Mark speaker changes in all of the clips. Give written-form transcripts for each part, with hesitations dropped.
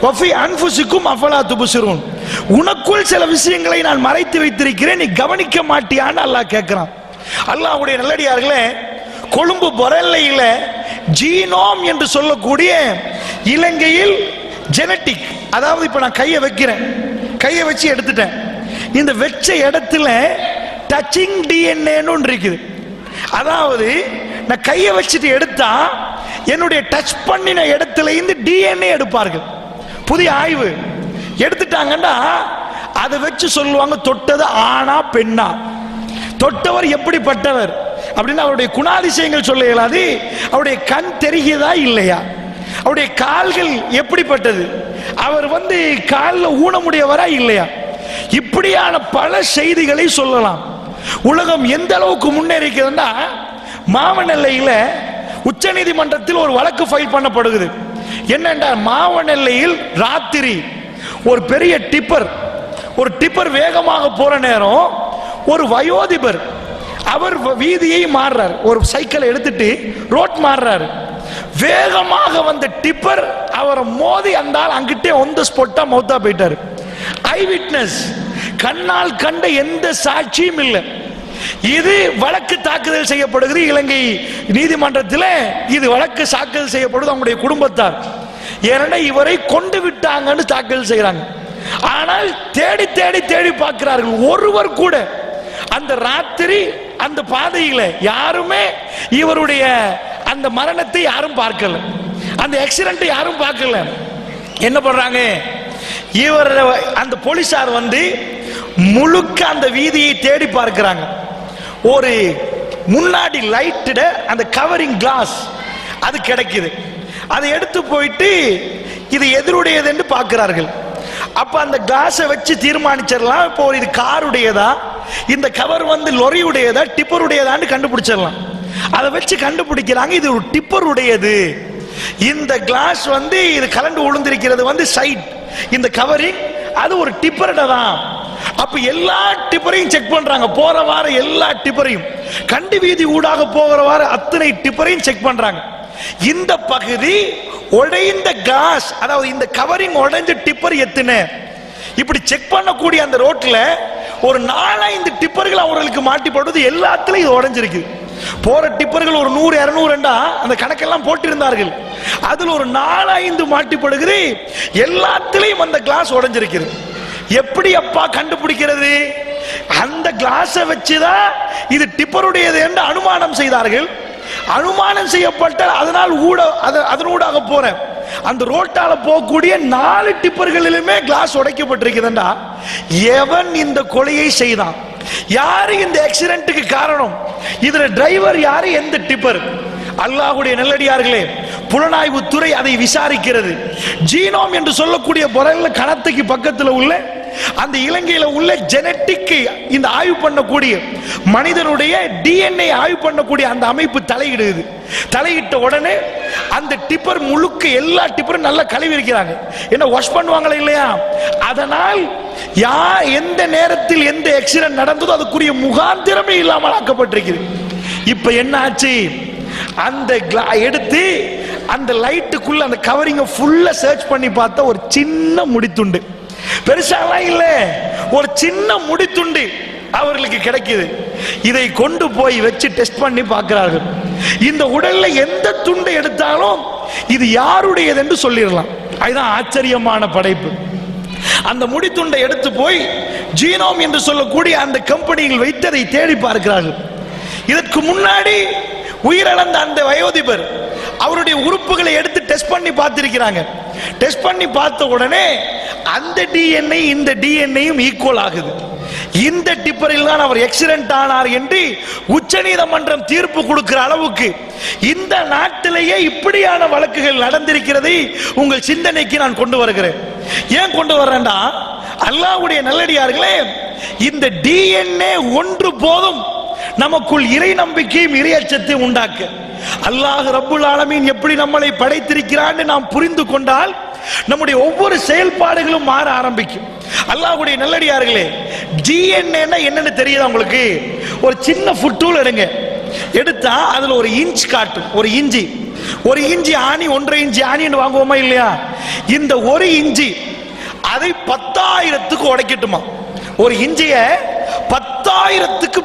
Speaker 1: வஃபி அன்ஃபுசிக்கும் அஃபலா துப்சிரூன், உனக்குள் சில விஷயங்களை நான் மறைத்து வைத்திருக்கிறேன், நீ கவனிக்க மாட்டியான்னு அல்லாஹ் கேட்கிறான். அல்லாஹ்வுடைய நல்லடியார்களே, கொழும்பு பொரல்லையில ஜீனோம் என்று சொல்லக்கூடிய இலங்கையில் ஜெனட்டிக், அதாவது இப்ப நான் கையை வைக்கிறேன், கையை வச்சு எடுத்துட்டேன், இந்த வெச்ச இடத்துல டச்சிங் டிஎன்ஏன்னு இருக்குது. அதாவது நான் கையை வச்சுட்டு எடுத்தா என்னுடைய டச் பண்ணின இடத்துல இருந்து டிஎன்ஏ எடுப்பார்கள். புதிய ஆய்வு எடுத்துட்டாங்கன்னா அதை வச்சு சொல்லுவாங்க தொட்டது ஆணா பெண்ணா, தொட்டவர் எப்படிப்பட்டவர் அப்படின்னு அவருடைய குணாதிசயங்கள் சொல்ல இயலாது. அவருடைய கண் தெரிகிறதா இல்லையா, அவருடைய கால்கள் எப்படிப்பட்டது, அவர் காலில் ஊனமுடையவரா இல்லையா, இப்படியான பல செய்திகளை சொல்லலாம். உலகம் எந்த அளவுக்கு முன்னேறிக்கிறதுனா, மாவனெல்லையில உச்ச நீதிமன்றத்தில் ஒரு வழக்கு ஃபைல் பண்ணப்படுகிறது. என்னென்றால், மாவனெல்லையில் ராத்திரி ஒரு பெரிய டிப்பர் வேகமாக போற நேரம் ஒரு வயோதிபர் அவர் வீதியை மாறுறார், ஒரு சைக்கிளை எடுத்துட்டு ரோட் மாறுறாரு, வேகமாக வந்த டிப்பர் அவரை மோதி அந்த ஆள் அங்கிட்டே ஒன் தி ஸ்பாட்டா மௌத்தா போயிட்டாரு. ஐ விட்னஸ், கண்ணால் கண்ட எந்த சாட்சியும் இல்லை. இது வழக்கு தாக்குதல் செய்யப்படுகிறது இலங்கை நீதிமன்றத்தில். இது வழக்கு தாக்குதல் செய்யப்படுது அவங்களுடைய குடும்பத்தார். ஏன்னா இவரை கொண்டு விட்டாங்கன்னு தாக்கல் செய்யறாங்க. ஆனால் தேடி தேடி தேடி பார்க்கிறார்கள், ஒருவர் கூட அந்த ராத்திரி அந்த பாதையில யாருமே இவருடைய அந்த மரணத்தை யாரும் பார்க்கல, அந்த ஆக்சிடென்ட் யாரும் பார்க்கல. என்ன பண்றாங்க, இவர் அந்த போலீசார் முழுக்க அந்த வீதியை தேடி பார்க்கிறாங்க. ஒரு முன்னாடி லைட்டட அந்த கவரிங் கிளாஸ் அது கிடைக்குது, அதை எடுத்து போயிட்டு இது எதிருடையது என்று பார்க்கிறார்கள். அப்ப அந்த கிளாஸை வச்சு தீர்மானிச்சிடலாம், இப்போ இது காருடையதா, இந்த கவர் லொரியுடையதா டிப்பருடையதான்னு கண்டுபிடிச்சிடலாம். அதை வச்சு கண்டுபிடிக்கிறாங்க, இது ஒரு டிப்பர் உடையது. இந்த கிளாஸ் இது கலண்டு விழுந்திருக்கிறது சைட், இந்த கவரிங் அது ஒரு டிப்பர்ட தான். அப்ப எல்லா டிப்பரையும் செக் பண்றாங்க, போற வார எல்லா டிப்பரையும், கண்டி வீதி ஊடாக போகிற வார அத்தனை டிப்பரையும் செக் பண்றாங்க. இந்த பகுதி உடைந்த கிளாஸ், அதாவது இந்த கவரிங் உடைஞ்ச டிப்பர் எத்தனை, இப்படி செக் பண்ணக்கூடிய அந்த ரோட்ல ஒரு 4-5 டிப்பர்கள் அவர்களுக்கு மாட்டிப்படுவது, எல்லாத்துலயும் இது உடைஞ்சிருக்கு. போற டிப்பர்கள் ஒரு 100-200 அந்த கணக்கெல்லாம் போட்டிருந்தார்கள். அதுல ஒரு 4-5 மாட்டிப்படுகிறது, எல்லாத்திலையும் அந்த கிளாஸ் உடைஞ்சிருக்கிறது. எப்படி அப்பா கண்டுபிடிக்கிறது? அந்த கிளாஸை வச்சுதான் இது டிப்பருடையது என்று அனுமானம் செய்தார்கள். அனுமானம் செய்யப்பட்ட அதனால் அதனூடாக போற அந்த ரோட்டால போகக்கூடிய 4 டிப்பர்களிலுமே கிளாஸ் உடைக்கப்பட்டிருக்குதுண்டா, எவன் இந்த கொலையை செய்தான், யாரு இந்த ஆக்சிடென்ட்டுக்கு காரணம், இதுல டிரைவர் யாரு, எந்த டிப்பர்? அல்லாஹ்வுடைய நல்லடியார்களே, புலனாய்வு துறை அதை விசாரிக்கிறது. ஜீனோம் என்று சொல்லக்கூடிய பொருள்ல கணத்துக்கு பக்கத்தில் உள்ள அந்த இலங்கையில உள்ள ஜெனட்டிக் இந்த ஆய்வு பண்ணக்கூடிய மனிதனுடைய டிஎன்ஏ ஆய்வு பண்ணக்கூடிய அந்த அமைப்பு தலையிடுது. தலையிட்ட உடனே அந்த டிப்பர் முழுக்க எல்லா டிப்பரும் நல்லா கழுவி இருக்கிறாங்க. என்ன வாஷ் பண்ணுவாங்களா இல்லையா? அதனால் எந்த நேரத்தில் எந்த ஆக்சிடென்ட் நடந்ததோ அதுக்குரிய முகாந்திரமே இல்லாமல் ஆக்கப்பட்டிருக்கிறது. இப்ப என்ன ஆச்சு, அந்த எடுத்து அந்த லைட்டுக்குள்ள அந்த கவரிங்க ஃபுல்லா சர்ச் பண்ணி பார்த்தா ஒரு சின்ன முடித்துண்டு, பெருசாலாம் இல்ல, ஒரு சின்ன முடித்துண்டு அவர்களுக்கு கிடைக்குது. இதை கொண்டு போய் வச்சு டெஸ்ட் பண்ணி பார்க்கிறார்கள். இந்த உடல்ல எந்த துண்டை எடுத்தாலும் இது யாருடையது என்று சொல்லிடலாம். அதுதான் ஆச்சரியமான படைப்பு. அந்த முடித்துண்டை எடுத்து போய் ஜீனோம் என்று சொல்லக்கூடிய அந்த கம்பெனியில் வைத்து அதை தேடி பார்க்கிறார்கள். இதற்கு முன்னாடி உயிரிழந்த அந்த வயோதிபர் அவருடைய உறுப்புகளை எடுத்து டெஸ்ட் பண்ணி பார்த்திருக்கிறாங்க. டெஸ்ட் பண்ணி பார்த்த உடனே அந்த டிஎன்ஏ இந்த டிஎன்ஏயும் ஈக்குவல் ஆகுது. இந்த டிப்பரில் தான் அவர் ஆக்சிடென்ட் ஆனார் என்று உச்சநீதிமன்றம் தீர்ப்பு கொடுக்கிற அளவுக்கு இந்த நாட்டிலேயே இப்படியான வழக்குகள் நடந்திருக்கிறதை உங்கள் சிந்தனைக்கு நான் கொண்டு வருகிறேன். ஏன் கொண்டு வர்றேன்டா, அல்லாஹ்வுடைய நல்லடியார்களே, இந்த டிஎன்ஏ ஒன்று போதும் நமக்குள் இறை நம்பிக்கையும் இறை அச்சத்தையும் உண்டாக்க. அல்லாஹ் ரப்புல் ஆலமீன் எப்படி நம்மளை படைத்திருக்கிறான்னு நாம் புரிந்து கொண்டால் நம்முடைய ஒவ்வொரு செயல்பாடுகளும் மாற ஆரம்பிக்கும். அல்லாஹ்வுடைய நல்லடியார்களே, டிஎன்ஏ என்னன்னு தெரியுதா உங்களுக்கு? ஒரு சின்ன ஃபுட் டூல் எடுங்க, எடுத்தா அதுல ஒரு இன்ச் காட்டும், ஒரு இஞ்சி ஆணி, 1.5 இன்ச் ஆணின்னு வாங்குவோமா இல்லையா? இந்த ஒரு இஞ்சி அதை 10,000க்கு உடைக்கட்டுமா? ஒரு இஞ்சிய 10,000க்கு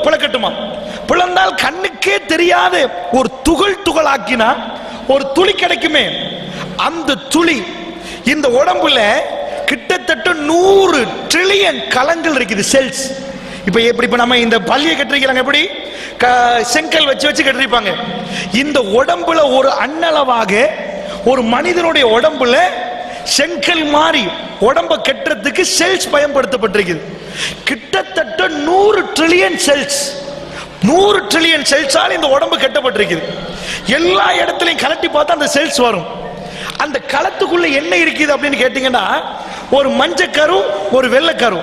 Speaker 1: பிளக்கட்டுமா? பிளந்தால் கண்ணுக்கே தெரியாத ஒரு துகள் ஆக்கினா ஒரு துளி கிடைக்குமே. அந்த துளி இந்த உடம்புல கிட்டத்தட்ட 100 ட்ரில்லியன் கலங்கள் இருக்குது, செல்ஸ். இப்ப நம்ம இந்த பள்ளியை கட்டிருக்கிறாங்க, எப்படி செங்கல் வச்சு கட்டிருப்பாங்க. இந்த உடம்புல ஒரு அண்ணளவாக ஒரு மனிதனுடைய உடம்புல செங்கல் மாறி உடம்ப கட்டுறதுக்கு செல்ஸ் பயன்படுத்தப்பட்டிருக்குது. கிட்டத்தட்ட 100 ட்ரில்லியன் செல்ஸ், 100 ட்ரில்லியன் செல்ஸால் இந்த உடம்பு கட்டப்பட்டிருக்குது. எல்லா இடத்துலையும் கலட்டி பார்த்தா அந்த செல்ஸ் வரும். அந்த களத்துக்குள்ள என்ன இருக்குது அப்படின்னு கேட்டீங்கன்னா, ஒரு மஞ்சக்கரு ஒரு வெள்ளைக்கரு.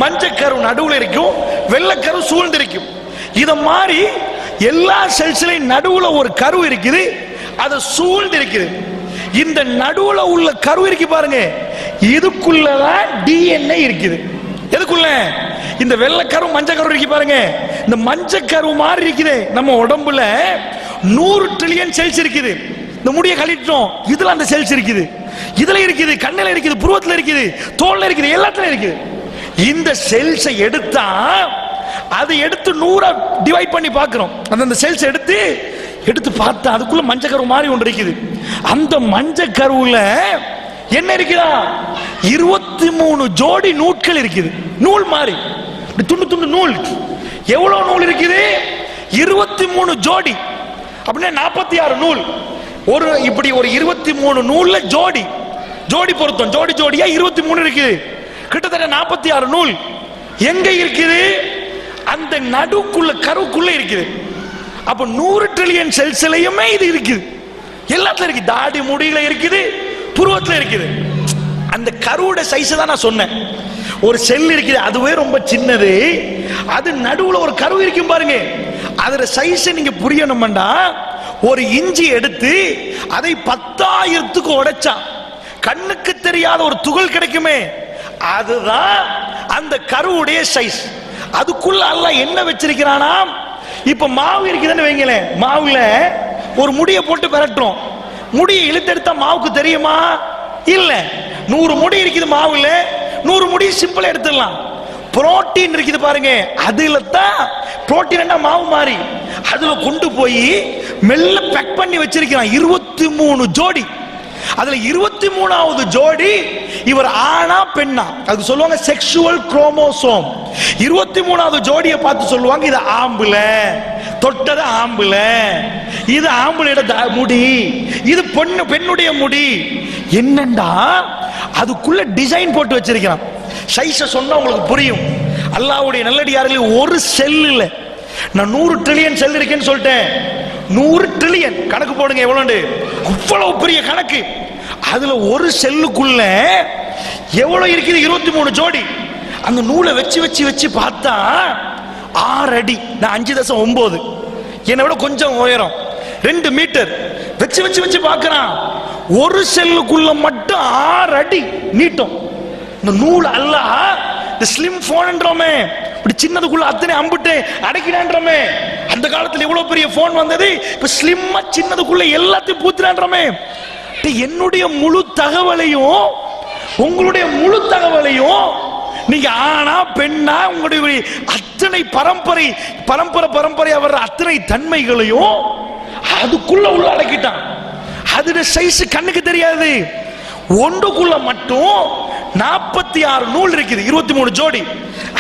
Speaker 1: மஞ்சக்கரு நடுவில் இருக்கும், வெள்ளைக்கரு சூழ்ந்திருக்கும். இத மாதிரி எல்லா செல்ஸ்லையும் நடுவுல ஒரு கரு இருக்குது, அது சூழ்ந்து இருக்குது. இந்த நடுவுல உள்ள கரு இருக்கு பாருங்க, இதுக்குள்ளதான் டிஎன்ஏ இருக்குது. எதுக்குள்ள? இந்த வெள்ளைக்கரு மஞ்சக்கரு இருக்கு பாருங்க, இந்த மஞ்சக்கரு மாதிரி இருக்குது. நம்ம உடம்புல 100 ட்ரில்லியன் செல்ஸ் இருக்குது. இந்த முடிய கழிட்டோம், இதுல அந்த செல்ஸ் இருக்குது, இதுல இருக்குது, கண்ணில இருக்குது, புருவத்துல இருக்குது, தோல்ல இருக்குது, எல்லாத்துலயும் இருக்குது. இந்த செல்ஸை எடுத்தா அதை எடுத்து 100 டிவைட் பண்ணி பார்க்கிறோம். அந்த செல்ஸ் எடுத்து பார்த்தா அதுக்குள்ள மஞ்சக்கரு மாதிரி ஒன்று இருக்குது. அந்த மஞ்சக்கருவுல என்ன இருக்குதா? 23 ஜோடி நூட்கள் இருக்குது. நூல் மாதிரி துண்டு நூல். எவ்வளவு நூல் இருக்குது? 23 ஜோடி. அப்படின்னா 46 நூல். இப்படி ஒரு 23 நூல்ல ஜோடி பொருத்தம், ஜோடியா 23 இருக்குது. கிட்டத்தட்ட 46 நூல். எங்க இருக்குது? அந்த நடுக்குள்ள கருக்குள்ள இருக்குது. அப்ப 100 ட்ரில்லியன் செல்ஸ்லயுமே இது இருக்குது, எல்லாத்துல இருக்கு. தாடி முடியில இருக்குது, புருவத்துல இருக்குது. அந்த கருவோட சைஸ் தான் நான் சொன்னேன். ஒரு செல் இருக்குது, அதுவே ரொம்ப சின்னது. அது நடுவுல ஒரு கரு இருக்கும் பாருங்க, அதோட சைஸ் நீங்க புரியணும்டா, ஒரு இஞ்சி எடுத்து அதை 10,000க்கு உடைச்சா கண்ணுக்கு தெரியாத ஒரு துகள் கிடைக்குமே, அதுதான் அந்த கருவுடைய சைஸ். அதுக்குள்ள அல்லாஹ் என்ன வச்சிருக்கிறானா? இப்ப மாவு இருக்குதுன்னு வைங்களேன், மாவுல ஒரு முடியை போட்டு விரட்டுறோம். முடியை இழுத்தெடுத்தா மாவுக்கு தெரியுமா? இல்ல. 100 முடி இருக்குது மாவுல, 100 முடி சிம்பிளா எடுத்துடலாம். புரோட்டீன் இருக்குது பாருங்க, அதுல தான் புரோட்டீன் மாவு மாதிரி அதுல கொண்டு போய் மெல்ல பேக் பண்ணி வச்சிருக்கிறான். 23 ஜோடி. அதுல 23வது ஜோடி இவர் ஆணா பெண்ணா, அதுக்கு சொல்லுவாங்க செக்ஷுவல் குரோமோசோம். 23வது ஜோடியை பார்த்து சொல்லுவாங்க இது ஆம்பளை, தொட்டது ஆம்பளை, இது ஆம்பளையோட முடி, இது பெண்ணுடைய முடி. என்னண்டா அதுக்குள்ள டிசைன் போட்டு வச்சிருக்கிறான். சைஸ சொன்னா உங்களுக்கு புரியும். அல்லாஹ்வுடைய நல்லடியார்களே, ஒரு செல் இல்ல. நான் 100 ட்ரில்லியன் செல் இருக்கேன்னு சொல்லிட்டேன். 100 ட்ரில்லியன் கணக்கு போடுங்க, எவ்வளவு? அவ்வளவு பெரிய கணக்கு. அதுல ஒரு செல்லுக்குள்ள எவ்வளவு இருக்குது? 23 ஜோடி. அந்த நூலை வச்சு பார்த்தா 6 அடி, நான் 5.9, என்னை விட கொஞ்சம் உயரம், 2 மீட்டர். வச்சு பார்க்கிறான். ஒரு செல்லுக்குள்ள மட்டும் 6 அடி நீட்டம். இந்த நூல் அல்லாஹ் இந்த ஸ்லிம் போன்றோமே, இப்படி சின்னதுக்குள்ள அத்தனை அம்பிட்டு அடைக்கிறான்றோமே. அந்த காலத்துல எவ்வளவு பெரிய போன் வந்தது, இப்ப ஸ்லிம்மா சின்னதுக்குள்ள எல்லாத்தையும் பூத்துறான்றோமே. என்னுடைய முழு தகவலையும் உங்களுடைய முழு தகவலையும் நீங்க ஆனா பெண்ணா உங்களுடைய அத்தனை பரம்பரை வர்ற அத்தனை தன்மைகளையும் அதுக்குள்ள உள்ள அடக்கிட்டான். அதோட சைஸ் கண்ணுக்கு தெரியாது. ஒன்றுக்குள்ள மட்டும் 46 நூல் இருக்குது, 23 ஜோடி.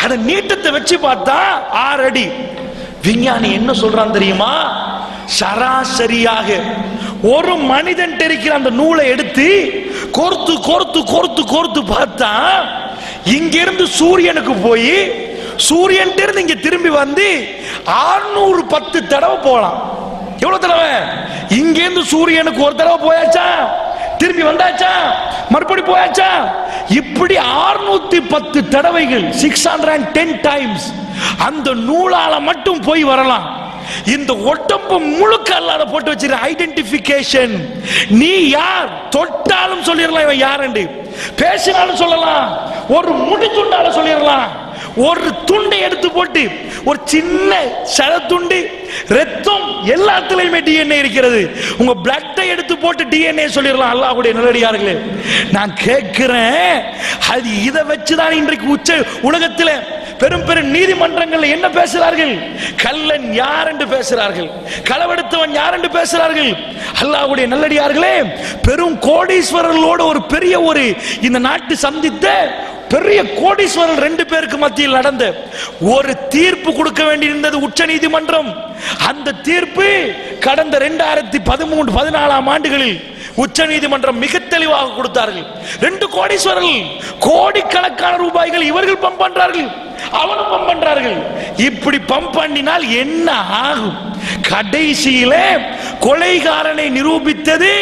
Speaker 1: அத நீட்டத்தை வச்சு பார்த்தா 6 அடி. விஞ்ஞானி என்ன சொல்றான் தெரியுமா? சராசரியாக ஒரு மனிதன் இருக்கிற அந்த நூலை எடுத்து கோர்த்து பார்த்தா இங்கிருந்து சூரியனுக்கு போய் சூரியன் இருந்து இங்க திரும்பி வந்து 610 தடவை போகலாம். எவ்வளவு தடவை? இங்கிருந்து சூரியனுக்கு ஒரு தடவை போயாச்சா, திரும்பி வந்தாச்சா, மறுபடி போயாச்சா, இப்படி 610 தடவைகள், 610 டைம்ஸ் அந்த நூலால மட்டும் போய் வரலாம். இந்த ஒட்டம்பு முழுக்க அல்லாத போட்டு வச்சிருக்க ஐடென்டிபிகேஷன். நீ யார் தொட்டாலும் சொல்லிடலாம் இவன் யாருன்னு, பேசினாலும் சொல்லலாம், ஒரு முடிச்சுண்டாலும் சொல்லிடலாம், ஒரு துண்டை எடுத்து போட்டு ஒரு சின்ன சரத்துண்டு ரத்தம் எல்லாத்திலையுமே டிஎன்ஏ இருக்கிறது. உங்க பிளட்டை எடுத்து போட்டு டிஎன்ஏ சொல்லிடலாம். அல்லாஹ்வுடைய நல்லடியார்களே, நான் கேட்கிறேன், அது இதை வச்சுதான் இன்றைக்கு உலகத்தில் பெரும் பெரும் நீதிமன்றங்கள் என்ன பேசுகிறார்கள்? கள்ளன் யார் என்று பேசுகிறார்கள், களவெடுத்தவன் யார் என்று பேசுகிறார்கள். அல்லாஹ்வுடைய நல்லடியார்களே, பெரும் கோடீஸ்வரர்களோடு ஒரு பெரிய இந்த நாட்டு சந்தித்த பெரிய கோடீஸ்வரர் 2 பேருக்கு மத்தியில் நடந்த ஒரு தீர்ப்பு கொடுக்க வேண்டியிருந்தது உச்ச நீதிமன்றம். அந்த தீர்ப்பு கடந்த 2013-14 ஆண்டுகளில் உச்ச நீதிமன்றம் மிக தெளிவாக கொடுத்தார்கள். 2 கோடீஸ்வரர்கள் கோடிக்கணக்கான ரூபாய்கள் இவர்கள் பம்ப் பண்றார்கள், அவனும் பம்ப் பண்றார்கள். இப்படி பம்ப் பண்ணினால் என்ன ஆகும்? கடைசியில கொலைகாரனை நிரூபித்தது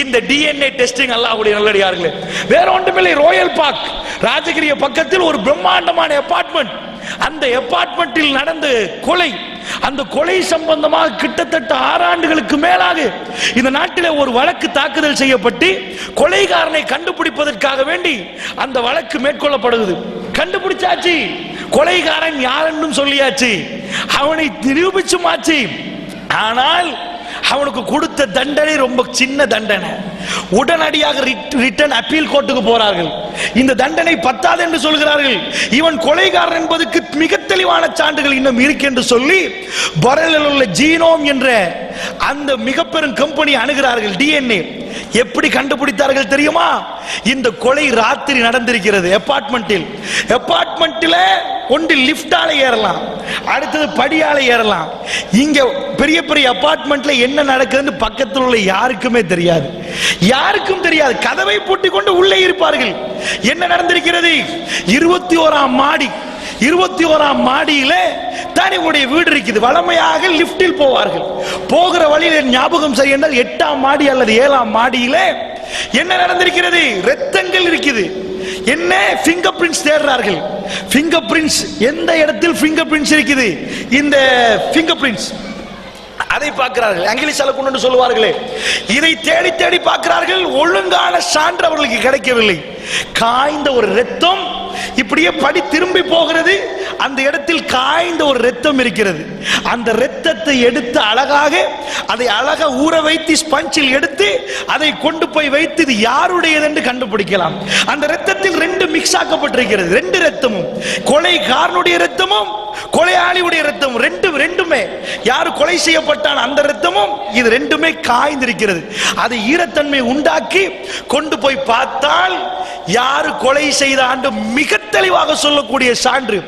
Speaker 1: இந்த டிஎன்ஏ டெஸ்டிங். அல்லாஹ்வுடைய நல்லடியார்களே, வேற ஒன்றுமில்லை, ராயல் பார்க் ராஜகிரிய பக்கத்தில் ஒரு பிரம்மாண்டமான அபார்ட்மெண்ட். அந்த அபார்ட்மெண்டில் நடந்த கொலை, அந்த கொலை சம்பந்தமாக கிட்டத்தட்ட 6 ஆண்டுகளுக்கு மேலாக இந்த நாட்டிலே ஒரு வழக்கு தாக்குதல் செய்யப்பட்டு கொலைகாரனை கண்டுபிடிப்பதற்காக வேண்டி அந்த வழக்கு மேற்கொள்ளப்படுகிறது. கண்டுபிடிச்சாச்சு, கொலைகாரன் யார் என்றும் சொல்லியாச்சு, அவனை நிரூபிச்சுமாச்சு. ஆனால் அவனுக்கு கொடுத்த தண்டனை ரொம்ப சின்ன தண்டனை. உடனடியாக ரிட்டர்ன் அப்பீல் கோர்ட்டுக்கு போறார்கள். இந்த தண்டனை பத்தாது என்று சொல்கிறார்கள். இவன் கொலைகாரன் என்பதற்கு மிக தெளிவான சான்றுகள் இன்னும் இருக்கு என்று சொல்லி பரலில் உள்ள ஜீனோம் என்ற அந்த மிக பெரும் கம்பெனி அணுகிறார்கள். டிஎன்ஏ எப்படி கண்டுபிடித்தார்கள் தெரியுமா? இந்த கொலை ராத்திரி நடந்திருக்கிறது அபார்ட்மெண்டில். ஒன்று லிப்டால ஏறலாம், அடுத்தது படியால ஏறலாம். இங்க பெரிய பெரிய அபார்ட்மெண்ட்ல என்ன நடக்குதுன்னு பக்கத்தில் உள்ள யாருக்குமே தெரியாது, யாருக்கும் தெரியாது. கதவை பூட்டி கொண்டு உள்ளே இருப்பார்கள். என்ன நடந்திருக்கிறது? 21ஆம் மாடி, 21ஆம் மாடியில தனியுடைய வீடு இருக்குது. வளமையாக லிப்டில் போவார்கள். போகிற வழியில் ஞாபகம் செய்ய 8ஆம் மாடி அல்லது 7ஆம் மாடியில என்ன நடந்திருக்கிறது? ரத்தங்கள் இருக்குது. என்ன? பிங்கர் பிரிண்ட்ஸ் தேடுறார்கள். பிங்கர் பிரிண்ட்ஸ் எந்த இடத்தில் பிங்கர் பிரிண்ட்ஸ் இருக்குது? இந்த பிங்கர் பிரிண்ட்ஸ் அதை பார்க்கிறார்கள். இங்கிலீஷ்ல கொண்டு சொல்லுவார்களே, இதை தேடி தேடி பார்க்கிறார்கள். ஒழுங்கான சான்று அவர்களுக்கு கிடைக்கவில்லை. காய்ந்த ஒரு ரத்தம் இப்படியே படி திரும்பி போகிறது. அந்த இடத்தில் காய்ந்த ஒரு ரத்தம் இருக்கிறது. அந்த ரத்தத்தை எடுத்து அதை ஊற வைத்து ஸ்பஞ்சில் எடுத்து அதை கொண்டு போய் வைத்து இது யாருடையது என்று கண்டுபிடிக்கலாம். அந்த ரத்தத்தில் 2 மிக்ஸ் ஆக்கப்பட்டிருக்கிறது. 2 ரத்தமும், கொலைகாரனுடைய ரத்தமும் கொலையாளியுடைய ரத்தமும் ரெண்டுமே, யாரு கொலை செய்யப்பட்டான் அந்த ரத்தமும் இது 2மே காய்ந்திருக்கிறது. அதை ஈரத்தன்மை உண்டாக்கி கொண்டு போய் பார்த்தால் யாரு கொலை செய்தாண்டு மிக தெளிவாக சொல்லக்கூடிய சான்று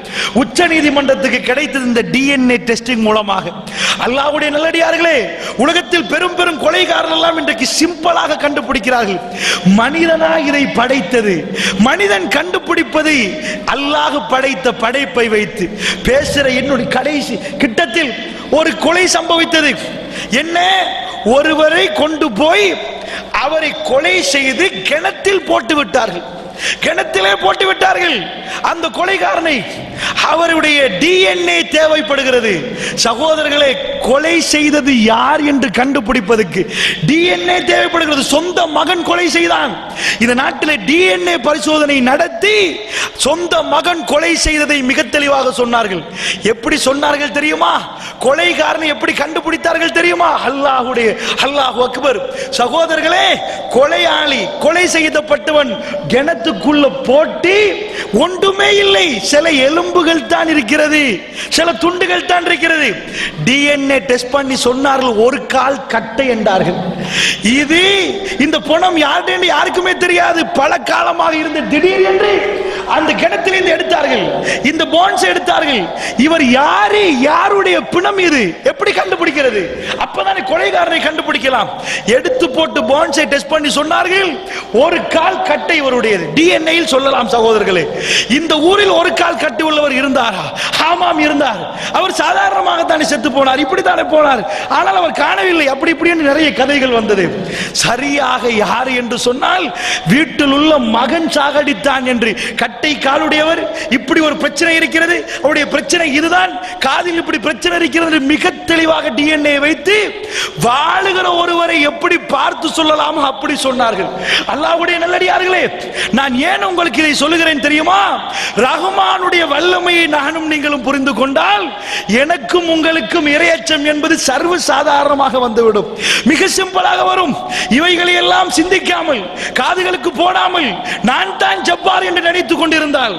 Speaker 1: உச்ச நீதிமன்றத்துக்கு கிடைத்தது இந்த டிஎன்ஏ டெஸ்டிங் மூலமாக. அல்லாஹ்வுடைய நல்லடியார்களே, உலகத்தில் பெரும் பெரும் கொலைகாரர்கள் எல்லாம் இன்றைக்கு சிம்பிளாக கண்டுபிடிக்கிறார்கள். மனிதனா இதை படைத்தது, மனிதன் கண்டுபிடிப்பது அல்லாஹ் படைத்த படைப்பை வைத்து பேசுற என்னுடைய கடைசி கிட்டத்தில் ஒரு கொலை சம்பவித்தது. என்ன? ஒருவரை கொண்டு போய் அவரை கொலை செய்து கிணத்தில் போட்டு விட்டார்கள். கிணத்திலே போட்டு விட்டார்கள் அந்த கொலைகாரனை. அவருடைய டிஎன்ஏ தேவைப்படுகிறது. சகோதரர்களே, கொலை செய்தது யார் என்று கண்டுபிடிப்பதற்கு டிஎன்ஏ தேவைப்படுகிறது. சொந்த மகன் கொலை செய்தான். இந்த நாட்டில் டிஎன்ஏ பரிசோதனை நடத்தி சொந்த மகன் கொலை செய்ததை மிக தெளிவாக சொன்னார்கள். எப்படி சொன்னார்கள் தெரியுமா? கொலைகாரனை எப்படி கண்டுபிடித்தார்கள் தெரியுமா? அல்லாஹு அக்பர். சகோதரர்களே, கொலையாளி, கொலை செய்யப்பட்டவன் கிணத்துக்குள்ள போட்டு ஒன்றுமே இல்லை, சில எலும்புகள் தான் இருக்கிறது, சில துண்டுகள் தான் இருக்கிறது. டிஎன்ஏ டெஸ்ட் பண்ணி சொன்னார்கள் ஒரு கால் கட்டை என்றார்கள். இது இந்த பணம் யாருடைய யாருக்குமே தெரியாது. பல காலமாக இருந்த திடீர் என்று அந்த கிணத்திலிருந்து எடுத்தார்கள். இந்த போன்ஸ் எடுத்தார்கள். இவர் யாரு, யாருடைய பிணம் இது எப்படி கண்டுபிடிக்கிறது? அப்பதானே கொலைகாரனை கண்டுபிடிக்கலாம். எடுத்து போட்டு போன்ஸை டெஸ்ட் பண்ணி சொன்னார்கள் ஒரு கால் கட்டை இவருடையது. டிஎன்ஏ சொல்லலாம் சகோதரர்களே. இந்த ஊரில் ஒரு கால் கட்டி உள்ளவர் இருந்தாரா? ஆமாம், இருந்தார். அவர் சாதாரணமாக தானே செத்து போனார், இப்படித்தானே போனார். ஆனால் அவர் காணவில்லை. அப்படி இப்படி நிறைய கதைகள் வந்தது. சரியாக யார் என்று சொன்னால் வீட்டில் உள்ள மகன் சாகடித்தான் என்று கட்டி கட்டை காலுடையவர், இப்படி ஒரு பிரச்சனை இருக்கிறது, அவருடைய பிரச்சனை இதுதான், காதில் இப்படி பிரச்சனை இருக்கிறது, மிக தெளிவாக டிஎன்ஏ வைத்து வாழுகிற ஒருவரை எப்படி பார்த்து சொல்லலாமோ அப்படி சொன்னார்கள். அல்லாஹ்வுடைய நல்லடியார்களே, நான் ஏன் உங்களுக்கு இதை சொல்லுகிறேன் தெரியுமா? ரஹ்மானுடைய வல்லமையை நானும் நீங்களும் புரிந்து கொண்டால் எனக்கும் உங்களுக்கும் இரையச்சம் என்பது சர்வ சாதாரணமாக வந்துவிடும். மிக சிம்பிளாக வரும். இவைகளை எல்லாம் சிந்திக்காமல், காதுகளுக்கு போடாமல், நான் தான் ஜப்பார் என்று நினைத்துக் கொண்டிருந்தால்,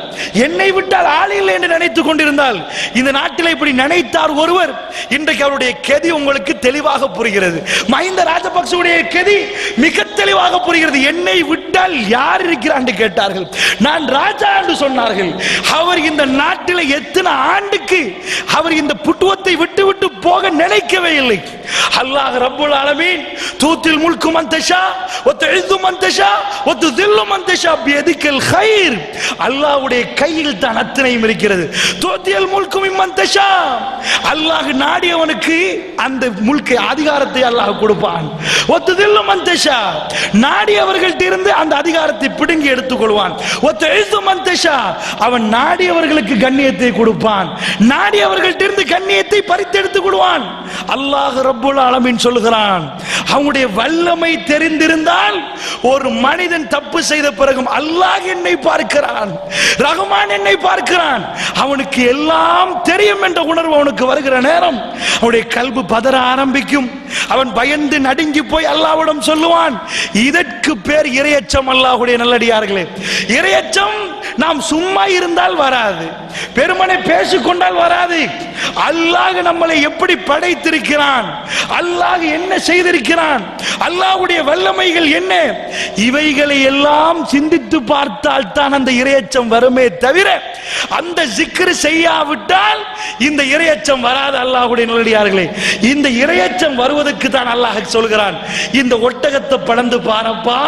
Speaker 1: என்னை விட்டால் ஆள் இல்லை என்று நினைத்துக் கொண்டிருந்தால், இந்த நாட்டில் இப்படி நினைத்தார் ஒருவர், இன்றைக்கு அவருடைய கெதி உங்களுக்கு தெளிவாக புரிகிறது. மஹிந்த ராஜபக்சவுடைய கெதி மிக தெளிவாக புரிகிறது. என்னை விட்டால் யார் இருக்கிறார் என்று கேட்டார்கள். நான் ராஜா என்று சொன்னார்கள். அவர் இந்த நாட்டில் எத்தனை ஆண்டுக்கு அவர் இந்த புட்டுவத்தை விட்டு விட்டு போக நினைக்கவே இல்லை. அல்லாஹ் ரப்புல் ஆலமீன் தூத்தில் முல்கு மன் தஷா வ துஇஸ்ஸு மன் தஷா வ துதில்லு மன் தஷா பியதிக்கல் கைர். அல்லாஹ்வுடைய கையில் தான் அத்தனையும் இருக்கிறது. தூத்தில் முல்கு மிம்மன் தஷா, அல்லாஹ் நாடியவனுக்கு அந்த முல்கை அதிகாரத்தை அல்லாஹ் கொடுப்பான். வ துதில்லு மன் தஷா, நாடியவர்கள்ட்ட இருந்து அந்த அதிகாரத்தை பிடுங்கி எடுத்துக் கொள்வான். வ துஇஸ்ஸு மன் தஷா, அவன் நாடியவர்களுக்கு கண்ணியத்தை கொடுப்பான், நாடியவர்கள்ட்ட இருந்து கண்ணியத்தை பறித்து எடுத்துக் கொள்வான். அல்லாஹ் ரப்புல் ஆலமீன் சொல்கிறான், அவனுடைய வல்லமை தெரிந்திருந்தால் ஒரு மனிதன் தப்பு செய்த பிறகும் அல்லாஹ் என்னை பார்க்கிறான், ரஹ்மான் என்னை பார்க்கிறான், அவனுக்கு எல்லாம் தெரியும் என்ற உணர்வு அவனுக்கு வருகிற நேரம் அவனுடைய கல்பு பதற ஆரம்பிக்கும். அவன் பயந்து நடுங்கி போய் அல்லாஹ்விடம் சொல்லுவான். இதற்கு பேர் இரையச்சம். அல்லாஹ்வுடைய நல்லடியார்களே, இரையச்சம் நாம் சும்மா இருந்தால் வராது, பெருமனை பேசிக்கொண்டால் வராது. அல்லாஹ் நம்மளை எப்படி படைத்திருக்கிறான், அல்லாஹ் என்ன செய்திருக்கிறான், அல்லாஹ்வுடைய வல்லமைகள் என்ன, இவைகளை எல்லாம் சிந்தித்து பார்த்தால் தான் அந்த இரையச்சம் வருமே தவிர அந்த ஜிக்ர் செய்யாவிட்டால் இந்த இரையச்சம் வராது. அல்லாஹ்வுடைய நல்லடியார்களே, இந்த இரையச்சம் வருவதற்கு தான் அல்லாஹ் சொல்கிறான், இந்த ஒட்டகத்தை படந்து பாரப்பா.